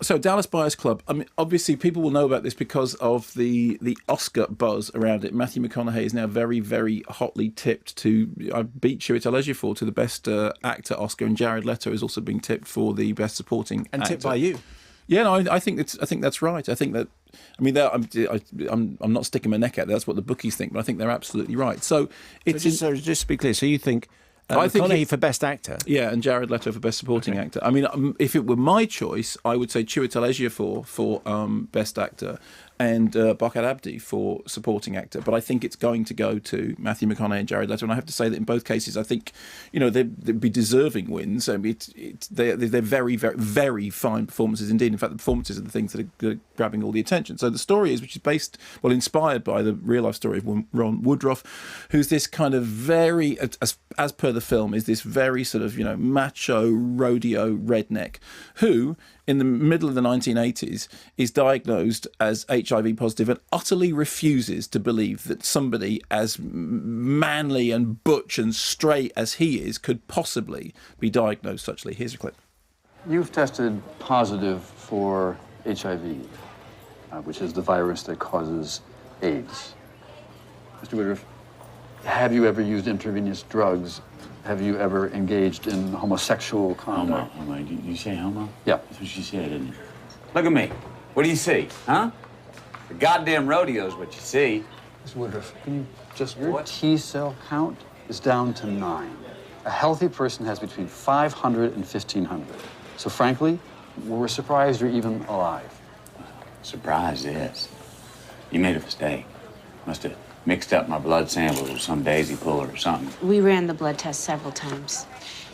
So Dallas Buyers Club, I mean, obviously people will know about this because of the Oscar buzz around it. Matthew McConaughey is now very, very hotly tipped to beat Chiwetel Ejiofor to the Best Actor Oscar, and Jared Leto is also being tipped for the Best Supporting Actor. And tipped by you. Yeah, no, I think that's right. I think that, I mean, I'm not sticking my neck out there. That's what the bookies think, but I think they're absolutely right. So it's just to be clear, so you think McConaughey for Best Actor? Yeah, and Jared Leto for Best Supporting Actor. I mean, if it were my choice, I would say Chiwetel Ejiofor for Best Actor and Barkhad Abdi for Supporting Actor. But I think it's going to go to Matthew McConaughey and Jared Leto. And I have to say that in both cases, I think, they'd be deserving wins. I mean, they're very, very, very fine performances indeed. In fact, the performances are the things that are grabbing all the attention. So the story is, which is inspired by the real-life story of Ron Woodroof, who's this kind of very, as per the film, is this very sort of, macho rodeo redneck who, in the middle of the 1980s, is diagnosed as HIV positive and utterly refuses to believe that somebody as manly and butch and straight as he is could possibly be diagnosed suchly. Here's a clip. You've tested positive for HIV, which is the virus that causes AIDS. Mr. Woodroof, have you ever used intravenous drugs? Have you ever engaged in homosexual conduct? Homo. Did you say homo? Yeah. That's what she said, didn't it? Look at me. What do you see, huh? The goddamn rodeo's what you see. Mr. Woodroof, can you just... Your T cell count is down to 9. A healthy person has between 500 and 1,500. So frankly, we're surprised you're even alive. Surprise, yes. You made a mistake. Must have mixed up my blood samples with some daisy puller or something. We ran the blood test several times.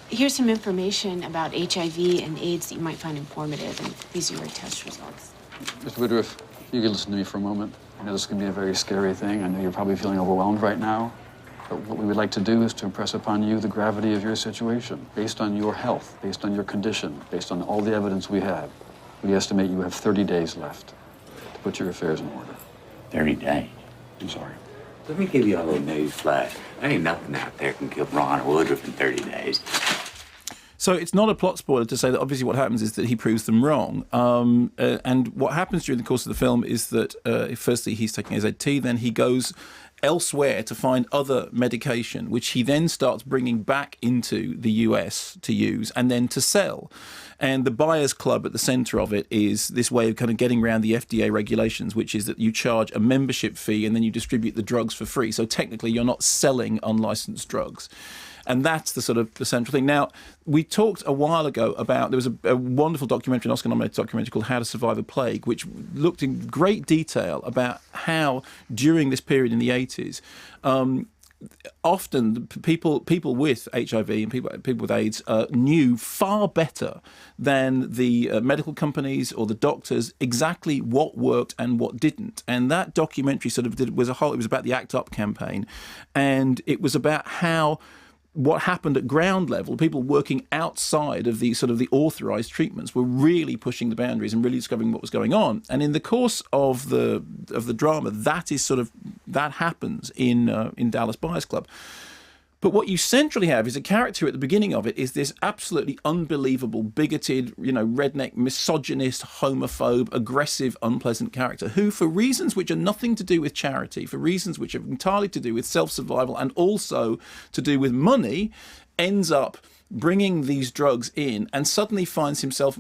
Here's some information about HIV and AIDS that you might find informative, and these are your test results. Mr. Woodroof, you can listen to me for a moment. I know this can be a very scary thing. I know you're probably feeling overwhelmed right now. But what we would like to do is to impress upon you the gravity of your situation. Based on your health, based on your condition, based on all the evidence we have, we estimate you have 30 days left to put your affairs in order. 30 days? I'm sorry. Let me give you a little news flash. There ain't nothing out there can kill Ron Woodroof in 30 days. So it's not a plot spoiler to say that obviously what happens is that he proves them wrong. And what happens during the course of the film is that firstly he's taking his AT, then he goes elsewhere to find other medication, which he then starts bringing back into the US to use and then to sell. And the Buyers Club at the centre of it is this way of kind of getting around the FDA regulations, which is that you charge a membership fee and then you distribute the drugs for free. So technically you're not selling unlicensed drugs. And that's the sort of the central thing. Now, we talked a while ago about, there was a wonderful documentary, an Oscar-nominated documentary called How to Survive a Plague, which looked in great detail about how, during this period in the 80s, often people with HIV and people with AIDS knew far better than the medical companies or the doctors exactly what worked and what didn't. And that documentary it was about the ACT UP campaign, and it was about how what happened at ground level, people working outside of the sort of the authorised treatments were really pushing the boundaries and really discovering what was going on. And in the course of the drama, that happens in Dallas Buyers Club. But what you centrally have is a character who at the beginning of it is this absolutely unbelievable, bigoted, redneck, misogynist, homophobe, aggressive, unpleasant character who, for reasons which are nothing to do with charity, for reasons which are entirely to do with self-survival and also to do with money, ends up bringing these drugs in and suddenly finds himself,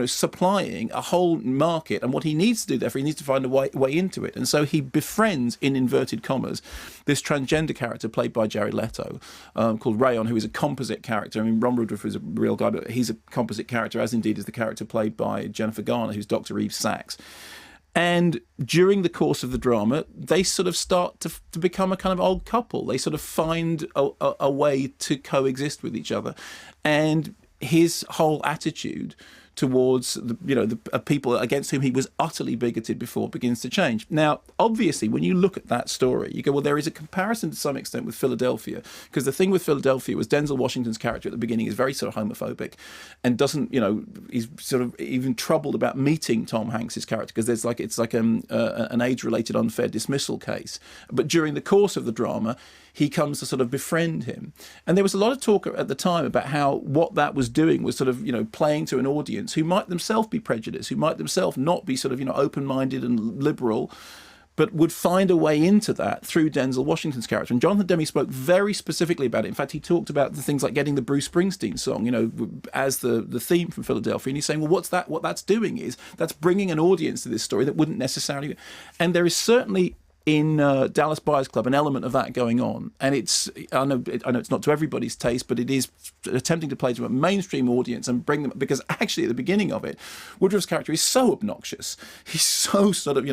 supplying a whole market. And what he needs to do, therefore, he needs to find a way into it. And so he befriends, in inverted commas, this transgender character played by Jared Leto, called Rayon, who is a composite character. I mean, Ron Woodroof is a real guy, but he's a composite character, as indeed is the character played by Jennifer Garner, who's Dr. Eve Sachs. And during the course of the drama, they sort of start to become a kind of old couple. They sort of find a way to coexist with each other. And his whole attitude towards the people against whom he was utterly bigoted before begins to change. Now, obviously, when you look at that story, you go, well, there is a comparison to some extent with Philadelphia, because the thing with Philadelphia was Denzel Washington's character at the beginning is very sort of homophobic and doesn't, he's sort of even troubled about meeting Tom Hanks's character because it's like an age-related unfair dismissal case. But during the course of the drama, he comes to sort of befriend him. And there was a lot of talk at the time about how what that was doing was sort of, playing to an audience audience who might themselves be prejudiced, who might themselves not be sort of, open-minded and liberal, but would find a way into that through Denzel Washington's character. And Jonathan Demme spoke very specifically about it. In fact, he talked about the things like getting the Bruce Springsteen song, as the theme from Philadelphia. And he's saying, well, what that's doing is that's bringing an audience to this story that wouldn't necessarily... And there is certainly in Dallas Buyers Club an element of that going on. And I know it's not to everybody's taste, but it is attempting to play to a mainstream audience and bring them... Because actually at the beginning of it, Woodroof's character is so obnoxious. He's so sort of,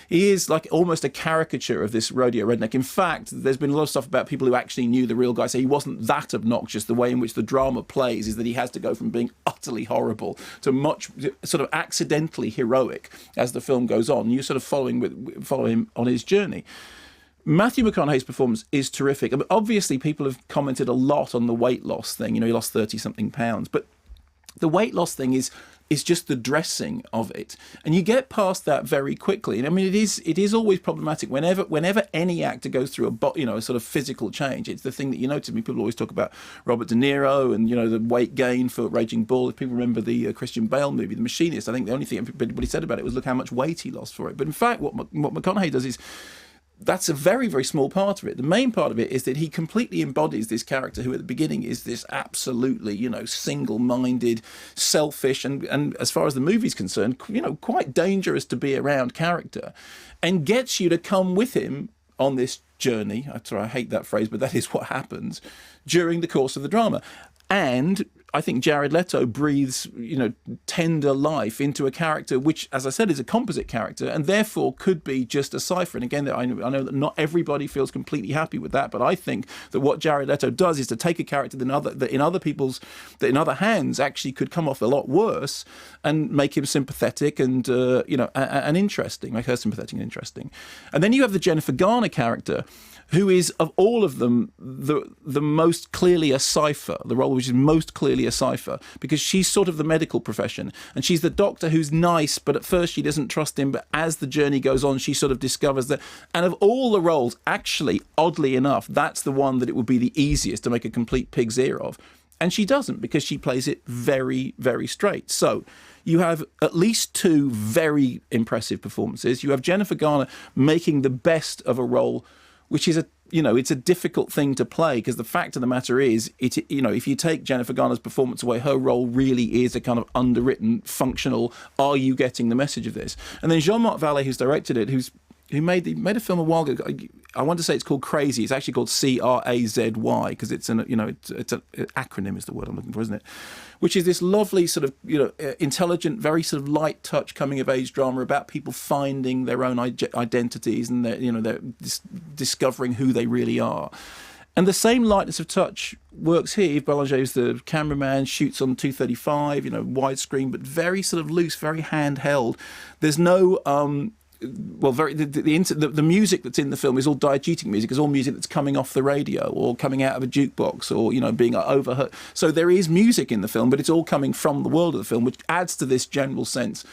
he is like almost a caricature of this rodeo redneck. In fact, there's been a lot of stuff about people who actually knew the real guy say he wasn't that obnoxious. The way in which the drama plays is that he has to go from being utterly horrible to much sort of accidentally heroic as the film goes on. You sort of follow him on his journey. Matthew McConaughey's performance is terrific. I mean, obviously, people have commented a lot on the weight loss thing. He lost 30-something pounds. But the weight loss thing is just the dressing of it. And you get past that very quickly. And I mean, it is always problematic whenever any actor goes through a sort of physical change. It's the thing that you notice. I mean, people always talk about Robert De Niro and, the weight gain for Raging Bull. If people remember the Christian Bale movie, The Machinist, I think the only thing everybody said about it was look how much weight he lost for it. But in fact, what McConaughey does is that's a very, very small part of it. The main part of it is that he completely embodies this character who at the beginning is this absolutely, single-minded, selfish, and as far as the movie's concerned, quite dangerous to be around character, and gets you to come with him on this journey. I hate that phrase, but that is what happens during the course of the drama. And I think Jared Leto breathes, tender life into a character which, as I said, is a composite character and therefore could be just a cipher. And again, I know that not everybody feels completely happy with that, but I think that what Jared Leto does is to take a character that in other hands actually could come off a lot worse and make him sympathetic and and interesting, make her sympathetic and interesting. And then you have the Jennifer Garner character, who is, of all of them, the most clearly a cipher, the role which is most clearly a cipher, because she's sort of the medical profession, and she's the doctor who's nice, but at first she doesn't trust him, but as the journey goes on, she sort of discovers that, and of all the roles, actually, oddly enough, that's the one that it would be the easiest to make a complete pig's ear of. And she doesn't, because she plays it very, very straight. So you have at least two very impressive performances. You have Jennifer Garner making the best of a role, which is it's a difficult thing to play, because the fact of the matter is, if you take Jennifer Garner's performance away, her role really is a kind of underwritten, functional, are you getting the message of this? And then Jean-Marc Vallée, who's directed it, who made a film a while ago. I want to say it's called Crazy. It's actually called Crazy, because it's an acronym is the word I'm looking for, isn't it? Which is this lovely sort of intelligent, very sort of light touch coming of age drama about people finding their own identities and they're discovering who they really are. And the same lightness of touch works here. Yves Bélanger is the cameraman, shoots on 235, widescreen, but very sort of loose, very handheld. There's no the music that's in the film is all diegetic music. It's all music that's coming off the radio or coming out of a jukebox or being overheard. So there is music in the film, but it's all coming from the world of the film, which adds to this general sense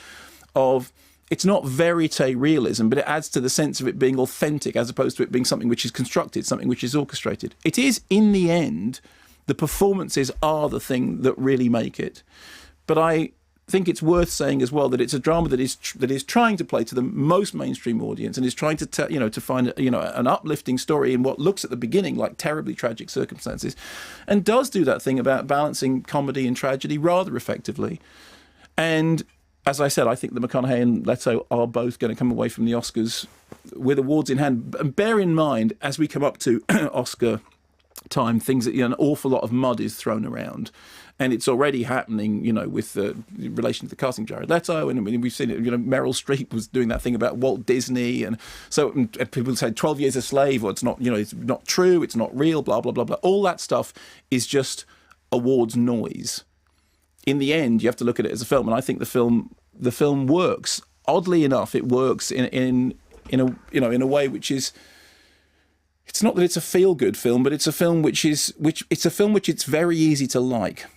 of, it's not verite realism, but it adds to the sense of it being authentic as opposed to it being something which is constructed, something which is orchestrated. It is, in the end, the performances are the thing that really make it. But I think it's worth saying as well that it's a drama that is trying to play to the most mainstream audience and is trying to to find an uplifting story in what looks at the beginning like terribly tragic circumstances, and does do that thing about balancing comedy and tragedy rather effectively. And as I said, I think that McConaughey and Leto are both going to come away from the Oscars with awards in hand. And bear in mind, as we come up to Oscar time, things that an awful lot of mud is thrown around. And it's already happening, with the relation to the casting of Jared Leto. And I mean, we've seen it, Meryl Streep was doing that thing about Walt Disney. And so and people say 12 Years a Slave, or it's not, it's not true, it's not real, blah, blah, blah, blah. All that stuff is just awards noise. In the end, you have to look at it as a film. And I think the film works. Oddly enough, it works in a way which is, it's not that it's a feel-good film, but it's a film which it's very easy to like.